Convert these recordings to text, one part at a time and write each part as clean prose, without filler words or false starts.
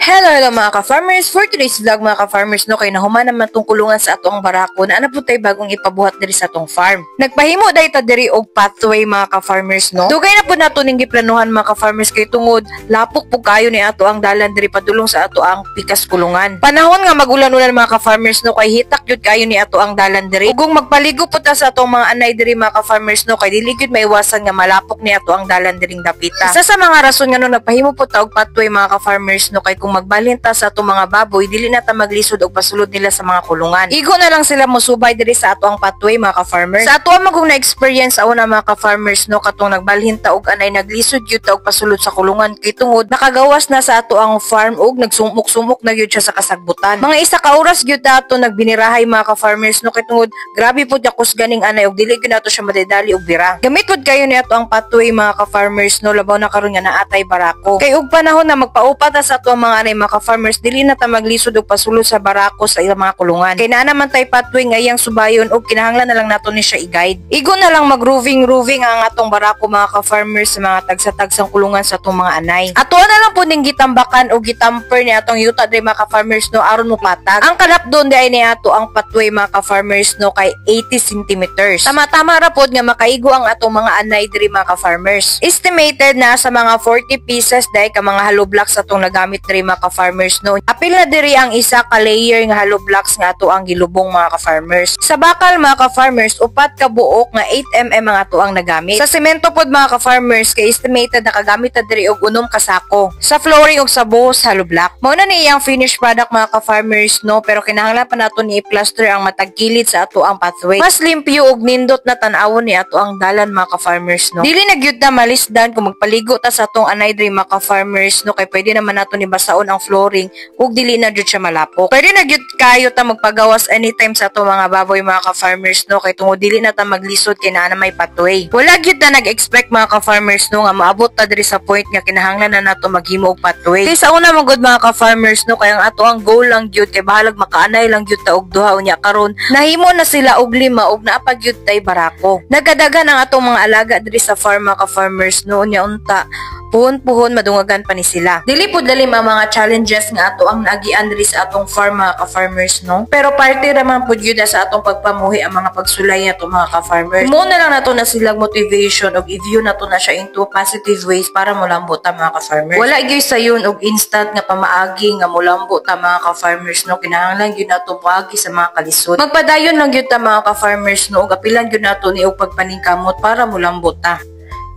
Hello mga ka-farmers! For today's vlog mga ka-farmers no, kay nahuman naman tong kulungan sa atong barako na po tayo bagong ipabuhat diri sa atong farm. Nagpahimo dahi ta diri og pathway mga ka-farmers no. Dugay na po nato ning giplanuhan mga ka-farmers kay tungod lapok po kayo ni ato ang dalan diri padulong sa ato ang pikas kulungan. Panahon nga magulan-ulan mga ka-farmers no, kay hitak jud kayo ni ato ang dalan diri. Ug kung magpaligo po ta sa atong mga anay diri mga ka-farmers no, kay dili gyud maiwasan nga malapok ni ato ang dalan diring dapita. Isa sa mga rason nga no nagpahimo po ta og pathway mga ka-farmers no, kay kung magbalhin ta sa atong mga baboy dili na ta maglisod og pasulod nila sa mga kulungan. Igo na lang sila mosubay diri sa ato ang pathway mga ka-farmers. Sa ato magong na-experience aw na mga ka-farmers no, katong nagbalhin ta og anay naglisod gyud ta og pasulod sa kulungan kay tungod nakagawas na sa ato ang farm og nagsumok-sumok na gyud siya sa kasagbutan. Mga isa ka oras gyud ta ato nagbinirahay mga ka-farmers no, kay tungod grabe pud yakos ganing anay og dili gyud nato siya madedali og bira. Gamit pud kayo ni ato ang pathway mga ka-farmers no, labaw na karon nga naatay barako. Kay og panahon na magpaupa ta sa ato ang mga anay mga farmers dili na ta maglisod og pasulod sa barako sa ilang mga kulungan. Kay naa naman tay pathway nga iyang subayon og kinahanglan na lang nato ni siya i-guide. Igo na lang mag-roving ang atong barako mga ka-farmers sa mga tagsa-tagsang kulungan sa atong mga anay. Ato na lang po ning gitambakan o gitamper ni atong yuta diri mga ka-farmers no aron mo patag. Ang kalapdon di ay ni ato ang pathway mga ka-farmers no kay 80 cm. Tama-tama ra pod nga makaigo ang atong mga anay diri mga ka-farmers. Estimated na sa mga 40 pieces dai ka mga hollow blocks atong nagamit diri mga ka-farmers no. Apil na diri ang isa ka layer nga hollow blocks nga ato ang gilubong mga ka-farmers. Sa bakal mga ka-farmers upat ka buok nga 8 mm ang ato ang nagamit. Sa semento pod mga ka-farmers kay estimated nakagamit na diri og 6 ka sako. Sa flooring ug sa buhos hollow block. Mao na ni iyang finished product mga ka-farmers no, pero kinahanglan pa nato ni i-plaster ang matag kilid sa ato ang pathway. Mas limpyo ug nindot na tan-awon ni ato ang dalan mga ka-farmers no. Dili na gyud ta malisdan kung magpaligo ta sa atong anay diri mga ka-farmers no, kay pwede naman nato ni basaon ang flooring ug dili na jud siya malapok. Pwede na gyud kayo ta magpagawas anytime sa ato mga baboy mga ka-farmers no, kay tungod dili na ta maglisod kay naa na may pathway. Wala gyud ta nag-expect mga ka-farmers no nga maabot ta diri sa point nga kinahanglan na nato maghimo og pathway. Kay sa una man gud mga ka-farmers no, kay ang ato ang goal lang gyud kay bahalag makaanay lang gyud ta og duha unya karon nahimo na sila og 5 og naa pa gyud tay barako. Nagadagan ang atong mga alaga diri sa farm mga ka-farmers no, unya unta puhon-puhon madungagan pa ni sila. Dili po dali mga challenges nga ato ang nagian diri sa atong farm mga ka-farmers no. Pero parte raman po gyud sa atong pagpamuhi ang mga pagsulay nato mga ka-farmers. Mo na lang nato na silang motivation og i-view nato na siya into positive ways para mulambot ta mga ka-farmers. Wala gyud sayon og instant nga pamaagi nga mulambot ta mga ka-farmers no. Kinahanglan gyud nato paagi sa mga kalisod. Magpadayon lang gyud ta mga ka-farmers no, og apilan gyud nato ni og pagpaningkamot para mulambot ta.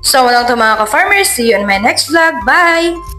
So, walang to mga ka-farmers. See you in my next vlog. Bye!